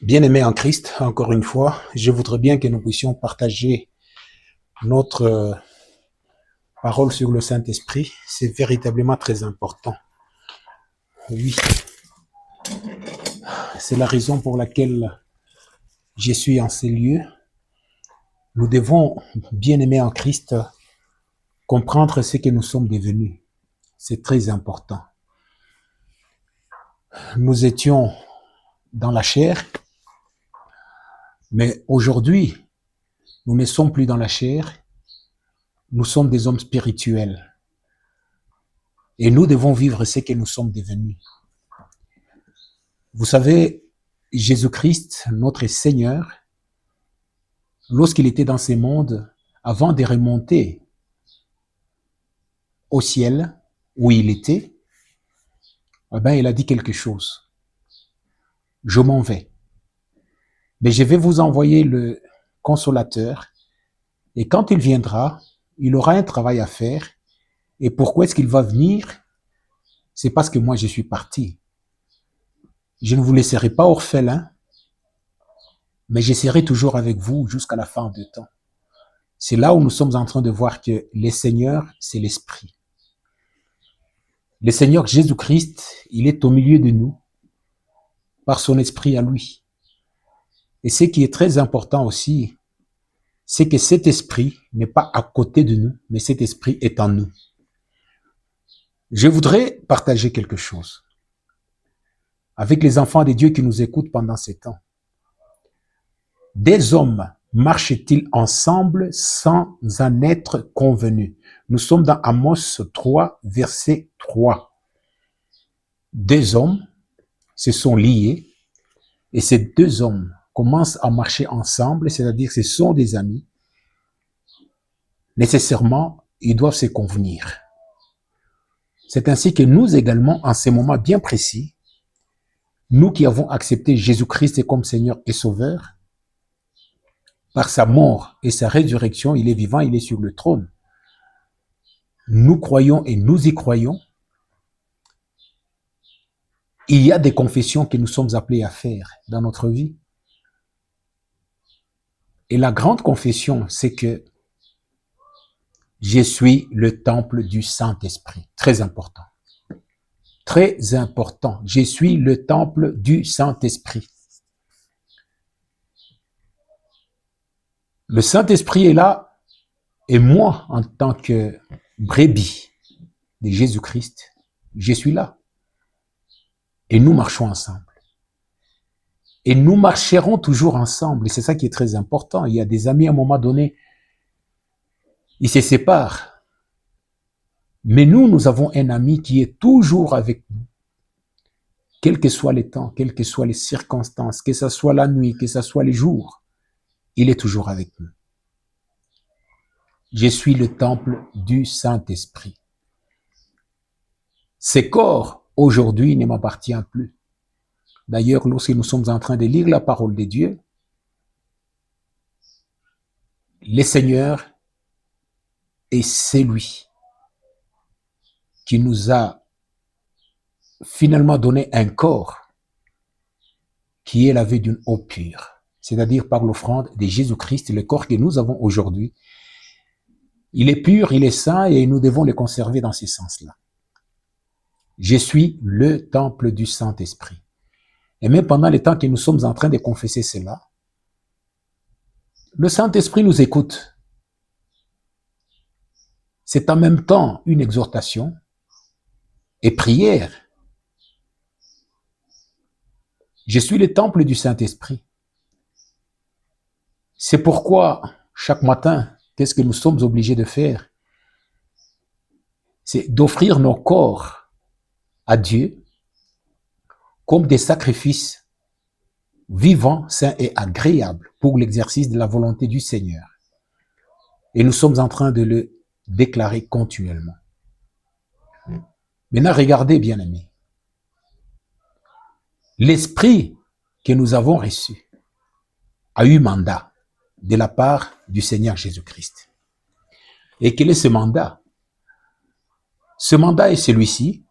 Bien-aimés en Christ, encore une fois, je voudrais bien que nous puissions partager notre parole sur le Saint-Esprit. C'est véritablement très important. Oui, c'est la raison pour laquelle je suis en ces lieux. Nous devons, bien-aimés en Christ, comprendre ce que nous sommes devenus. C'est très important. Nous étions dans la chair, mais aujourd'hui, nous ne sommes plus dans la chair. Nous sommes des hommes spirituels. Et nous devons vivre ce que nous sommes devenus. Vous savez, Jésus-Christ, notre Seigneur, lorsqu'il était dans ces mondes, avant de remonter au ciel où il était, eh ben, il a dit quelque chose. Je m'en vais, mais je vais vous envoyer le consolateur, et quand il viendra, il aura un travail à faire. Et pourquoi est-ce qu'il va venir? C'est parce que moi je suis parti. Je ne vous laisserai pas orphelin, mais je serai toujours avec vous jusqu'à la fin du temps. C'est là où nous sommes en train de voir que le Seigneur, c'est l'Esprit. Le Seigneur Jésus-Christ, il est au milieu de nous par son esprit à lui. Et ce qui est très important aussi, c'est que cet esprit n'est pas à côté de nous, mais cet esprit est en nous. Je voudrais partager quelque chose avec les enfants de Dieu qui nous écoutent pendant ces temps. Des hommes marchent-ils ensemble sans en être convenus? Nous sommes dans Amos 3, verset 3. Deux hommes se sont liés et ces deux hommes commencent à marcher ensemble, c'est-à-dire que ce sont des amis. Nécessairement, ils doivent se convenir. C'est ainsi que nous également, en ces moments bien précis, nous qui avons accepté Jésus-Christ comme Seigneur et Sauveur, par sa mort et sa résurrection, il est vivant, il est sur le trône. Nous croyons et nous y croyons. Il y a des confessions que nous sommes appelés à faire dans notre vie. Et la grande confession, c'est que je suis le temple du Saint-Esprit. Très important. Très important. Je suis le temple du Saint-Esprit. Le Saint-Esprit est là et moi, en tant que brebis de Jésus-Christ, je suis là. Et nous marchons ensemble. Et nous marcherons toujours ensemble. Et c'est ça qui est très important. Il y a des amis à un moment donné, ils se séparent. Mais nous avons un ami qui est toujours avec nous. Quels que soient les temps, quelles que soient les circonstances, que ce soit la nuit, que ce soit les jours, il est toujours avec nous. Je suis le temple du Saint-Esprit. Ce corps, aujourd'hui, ne m'appartient plus. D'ailleurs, lorsque nous sommes en train de lire la parole de Dieu, le Seigneur est celui qui nous a finalement donné un corps qui est lavé d'une eau pure, c'est-à-dire par l'offrande de Jésus-Christ, le corps que nous avons aujourd'hui. Il est pur, il est saint et nous devons le conserver dans ce sens-là. Je suis le temple du Saint-Esprit. Et même pendant les temps que nous sommes en train de confesser cela, le Saint-Esprit nous écoute. C'est en même temps une exhortation et prière. Je suis le temple du Saint-Esprit. C'est pourquoi chaque matin, qu'est-ce que nous sommes obligés de faire? C'est d'offrir nos corps à Dieu comme des sacrifices vivants, sains et agréables pour l'exercice de la volonté du Seigneur. Et nous sommes en train de le déclarer continuellement. Maintenant, regardez, bien-aimés. L'esprit que nous avons reçu a eu mandat de la part du Seigneur Jésus-Christ. Et quel est ce mandat? Ce mandat est celui-ci,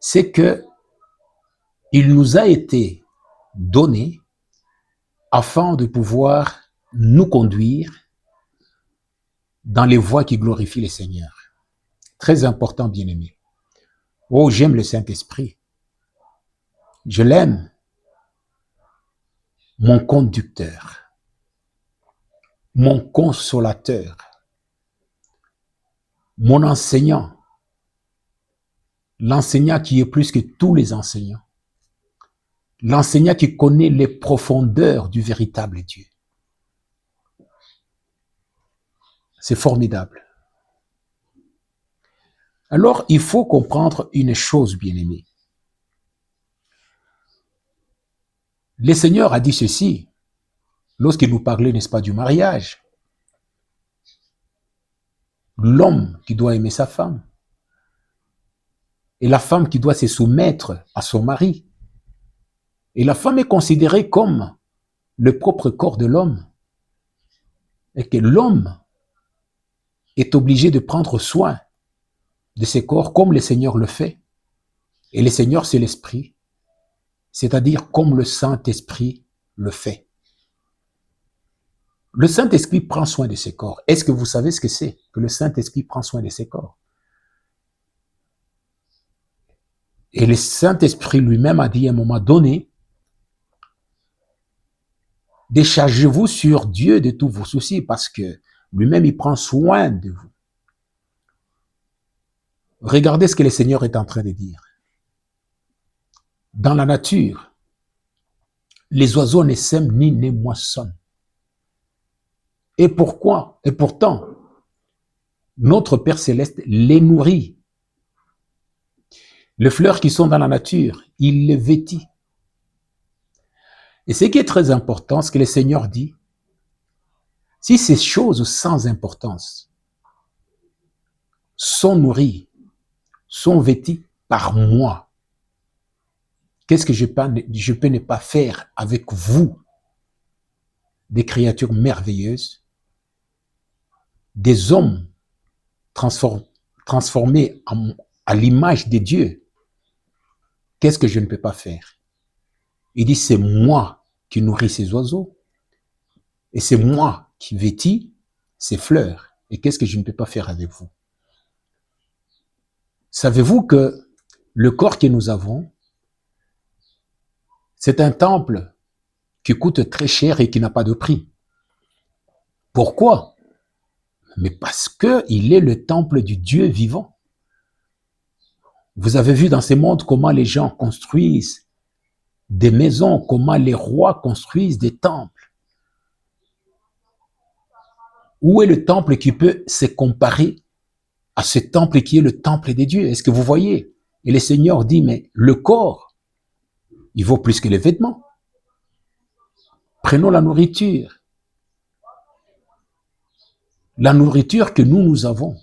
c'est que il nous a été donné afin de pouvoir nous conduire dans les voies qui glorifient le Seigneur. Très important, bien-aimé. Oh, j'aime le Saint-Esprit. Je l'aime. Mon conducteur, mon consolateur, mon enseignant, l'enseignant qui est plus que tous les enseignants, l'enseignant qui connaît les profondeurs du véritable Dieu. C'est formidable. Alors, il faut comprendre une chose, bien-aimé. Le Seigneur a dit ceci, lorsqu'il nous parlait, n'est-ce pas, du mariage. L'homme qui doit aimer sa femme et la femme qui doit se soumettre à son mari. Et la femme est considérée comme le propre corps de l'homme et que l'homme est obligé de prendre soin de ses corps comme le Seigneur le fait. Et le Seigneur, c'est l'Esprit, c'est-à-dire comme le Saint-Esprit le fait. Le Saint-Esprit prend soin de ses corps. Est-ce que vous savez ce que c'est que le Saint-Esprit prend soin de ses corps? Et le Saint-Esprit lui-même a dit à un moment donné, déchargez-vous sur Dieu de tous vos soucis parce que lui-même, il prend soin de vous. Regardez ce que le Seigneur est en train de dire. Dans la nature, les oiseaux ne sèment ni ne moissonnent. Et pourquoi? Et pourtant, notre Père Céleste les nourrit. Les fleurs qui sont dans la nature, il les vêtit. Et ce qui est très important, ce que le Seigneur dit, si ces choses sans importance sont nourries, sont vêtues par moi, qu'est-ce que je peux ne pas faire avec vous, des créatures merveilleuses, des hommes transformés à l'image de Dieu? Qu'est-ce que je ne peux pas faire? Il dit, c'est moi qui nourris ces oiseaux et c'est moi qui vêtis ces fleurs. Et qu'est-ce que je ne peux pas faire avec vous? Savez-vous que le corps que nous avons, c'est un temple qui coûte très cher et qui n'a pas de prix. Pourquoi? Mais parce qu'il est le temple du Dieu vivant. Vous avez vu dans ce monde comment les gens construisent des maisons, comment les rois construisent des temples. Où est le temple qui peut se comparer à ce temple qui est le temple des dieux? Est-ce que vous voyez? Et le Seigneur dit, mais le corps, il vaut plus que les vêtements. Prenons la nourriture. La nourriture que nous avons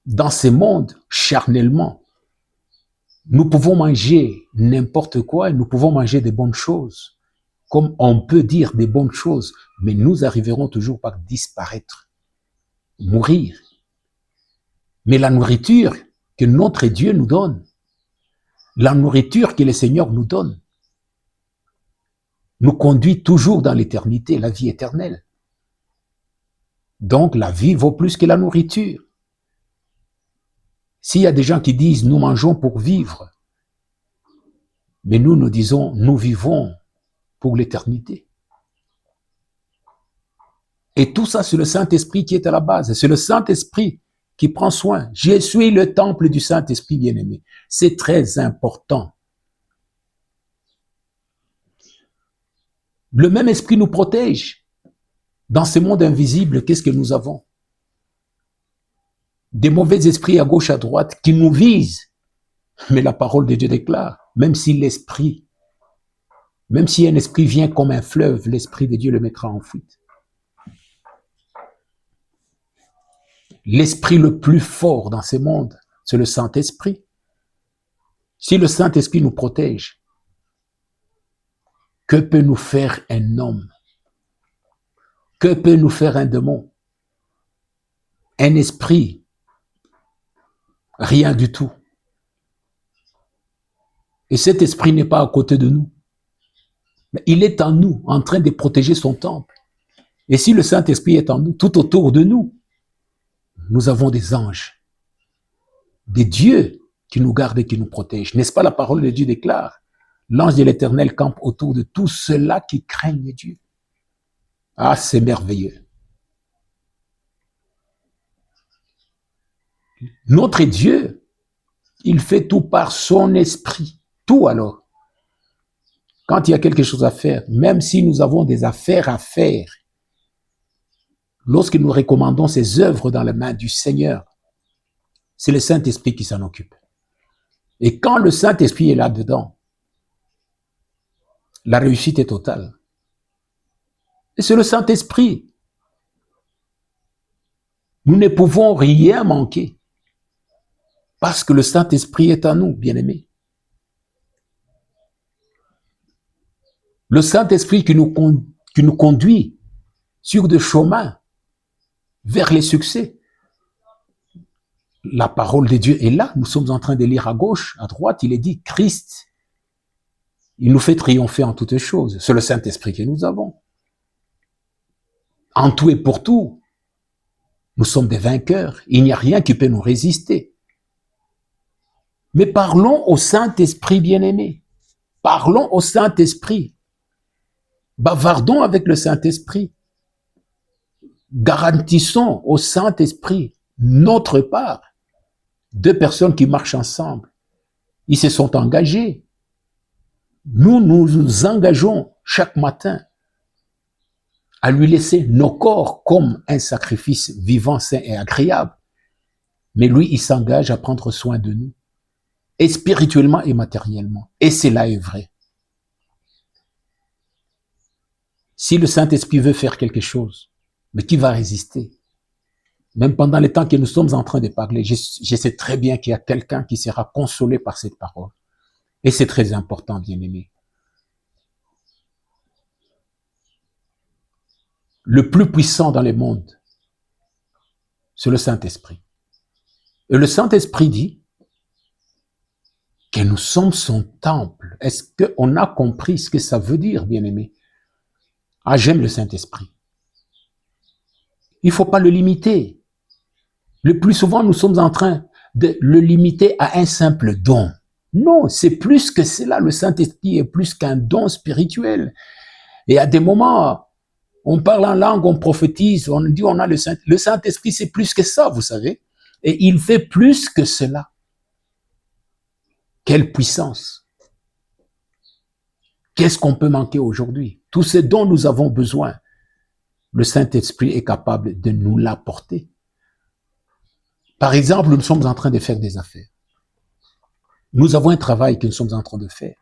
dans ce monde, charnellement, nous pouvons manger n'importe quoi et nous pouvons manger des bonnes choses. Comme on peut dire des bonnes choses, mais nous arriverons toujours par disparaître, mourir. Mais la nourriture que notre Dieu nous donne, la nourriture que le Seigneur nous donne, nous conduit toujours dans l'éternité, la vie éternelle. Donc la vie vaut plus que la nourriture. S'il y a des gens qui disent, nous mangeons pour vivre, mais nous disons, nous vivons pour l'éternité. Et tout ça, c'est le Saint-Esprit qui est à la base. C'est le Saint-Esprit qui prend soin. Je suis le temple du Saint-Esprit, bien-aimé. C'est très important. Le même esprit nous protège. Dans ce monde invisible, qu'est-ce que nous avons? Des mauvais esprits à gauche, à droite, qui nous visent. Mais la parole de Dieu déclare, même si un esprit vient comme un fleuve, l'Esprit de Dieu le mettra en fuite. L'esprit le plus fort dans ce monde, c'est le Saint-Esprit. Si le Saint-Esprit nous protège, que peut nous faire un homme? Que peut nous faire un démon? Un esprit? Rien du tout. Et cet esprit n'est pas à côté de nous. Mais il est en nous, en train de protéger son temple. Et si le Saint-Esprit est en nous, tout autour de nous, nous avons des anges, des dieux qui nous gardent et qui nous protègent. N'est-ce pas la parole de Dieu déclare? L'ange de l'Éternel campe autour de tous ceux-là qui craignent Dieu. Ah, c'est merveilleux. Notre Dieu, il fait tout par son esprit. Tout alors. Quand il y a quelque chose à faire, même si nous avons des affaires à faire, lorsque nous recommandons ces œuvres dans la main du Seigneur, c'est le Saint-Esprit qui s'en occupe. Et quand le Saint-Esprit est là-dedans, la réussite est totale. Et c'est le Saint-Esprit. Nous ne pouvons rien manquer parce que le Saint-Esprit est en nous, bien-aimés. Le Saint-Esprit qui nous conduit sur des chemins vers les succès. La parole de Dieu est là. Nous sommes en train de lire à gauche, à droite. Il est dit Christ. Il nous fait triompher en toutes choses. C'est le Saint-Esprit que nous avons. En tout et pour tout, nous sommes des vainqueurs. Il n'y a rien qui peut nous résister. Mais parlons au Saint-Esprit bien-aimé. Parlons au Saint-Esprit. Bavardons avec le Saint-Esprit. Garantissons au Saint-Esprit notre part. Deux personnes qui marchent ensemble, ils se sont engagés. Nous nous engageons chaque matin à lui laisser nos corps comme un sacrifice vivant, sain et agréable. Mais lui, il s'engage à prendre soin de nous, et spirituellement et matériellement. Et cela est vrai. Si le Saint-Esprit veut faire quelque chose, mais qui va résister? Même pendant les temps que nous sommes en train de parler, je sais très bien qu'il y a quelqu'un qui sera consolé par cette parole. Et c'est très important, bien-aimé. Le plus puissant dans le monde, c'est le Saint-Esprit. Et le Saint-Esprit dit que nous sommes son temple. Est-ce qu'on a compris ce que ça veut dire, bien-aimé? Ah, j'aime le Saint-Esprit. Il ne faut pas le limiter. Le plus souvent, nous sommes en train de le limiter à un simple don. Non, c'est plus que cela. Le Saint-Esprit est plus qu'un don spirituel. Et à des moments, on parle en langue, on prophétise, on dit on a le Saint-Esprit. Le Saint-Esprit, c'est plus que ça, vous savez. Et il fait plus que cela. Quelle puissance! Qu'est-ce qu'on peut manquer aujourd'hui? Tout ce dont nous avons besoin, le Saint-Esprit est capable de nous l'apporter. Par exemple, nous sommes en train de faire des affaires. Nous avons un travail que nous sommes en train de faire.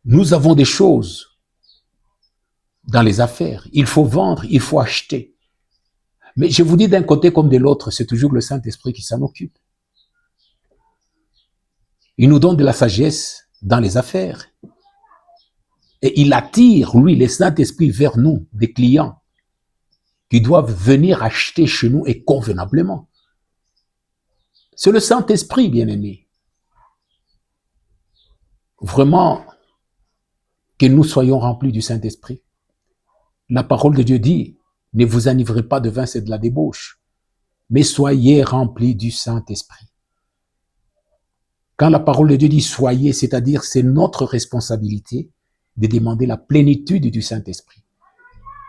Nous avons des choses dans les affaires. Il faut vendre, il faut acheter. Mais je vous dis d'un côté comme de l'autre, c'est toujours le Saint-Esprit qui s'en occupe. Il nous donne de la sagesse dans les affaires. Et il attire, lui, le Saint-Esprit vers nous, des clients qui doivent venir acheter chez nous et convenablement. C'est le Saint-Esprit, bien-aimé. Vraiment, que nous soyons remplis du Saint-Esprit. La parole de Dieu dit, ne vous enivrez pas de vin, c'est de la débauche, mais soyez remplis du Saint-Esprit. Quand la parole de Dieu dit soyez, c'est-à-dire c'est notre responsabilité de demander la plénitude du Saint-Esprit.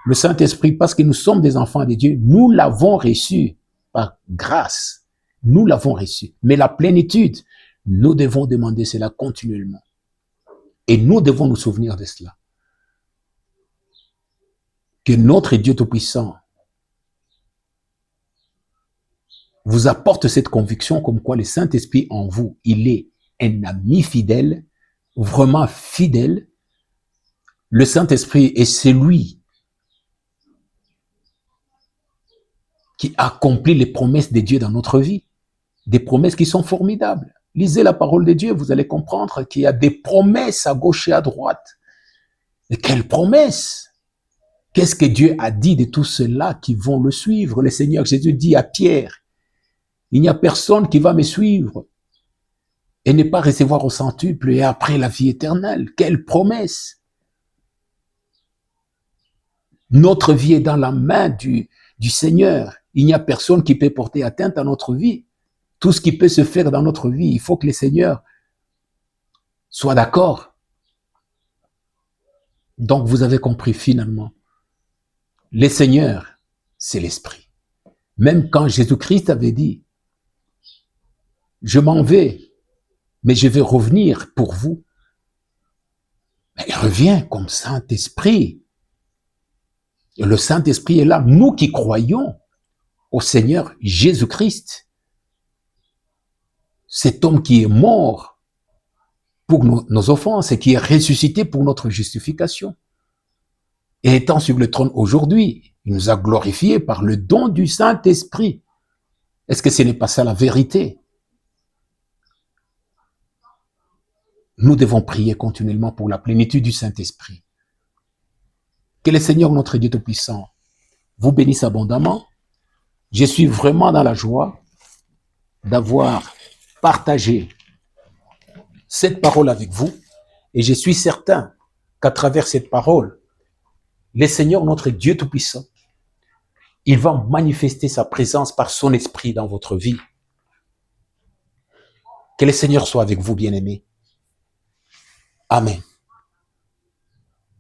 Le Saint-Esprit, parce que nous sommes des enfants de Dieu, nous l'avons reçu par grâce. Nous l'avons reçu. Mais la plénitude, nous devons demander cela continuellement. Et nous devons nous souvenir de cela. Que notre Dieu Tout-Puissant vous apporte cette conviction comme quoi le Saint-Esprit en vous, il est un ami fidèle, vraiment fidèle. Le Saint-Esprit est celui qui accomplit les promesses de Dieu dans notre vie. Des promesses qui sont formidables. Lisez la parole de Dieu, vous allez comprendre qu'il y a des promesses à gauche et à droite. Et quelles promesses! Qu'est-ce que Dieu a dit de tous ceux-là qui vont le suivre? Le Seigneur Jésus dit à Pierre, il n'y a personne qui va me suivre et ne pas recevoir au centuple et après la vie éternelle. Quelle promesse! Notre vie est dans la main du Seigneur. Il n'y a personne qui peut porter atteinte à notre vie. Tout ce qui peut se faire dans notre vie, il faut que le Seigneur soit d'accord. Donc vous avez compris finalement, le Seigneur, c'est l'Esprit. Même quand Jésus-Christ avait dit, je m'en vais, mais je vais revenir pour vous. Mais il revient comme Saint-Esprit. Et le Saint-Esprit est là, nous qui croyons au Seigneur Jésus-Christ. Cet homme qui est mort pour nos offenses et qui est ressuscité pour notre justification. Et étant sur le trône aujourd'hui, il nous a glorifiés par le don du Saint-Esprit. Est-ce que ce n'est pas ça la vérité? Nous devons prier continuellement pour la plénitude du Saint-Esprit. Que le Seigneur, notre Dieu Tout-Puissant, vous bénisse abondamment. Je suis vraiment dans la joie d'avoir partagé cette parole avec vous. Et je suis certain qu'à travers cette parole, le Seigneur, notre Dieu Tout-Puissant, il va manifester sa présence par son esprit dans votre vie. Que le Seigneur soit avec vous, bien-aimés. Amen.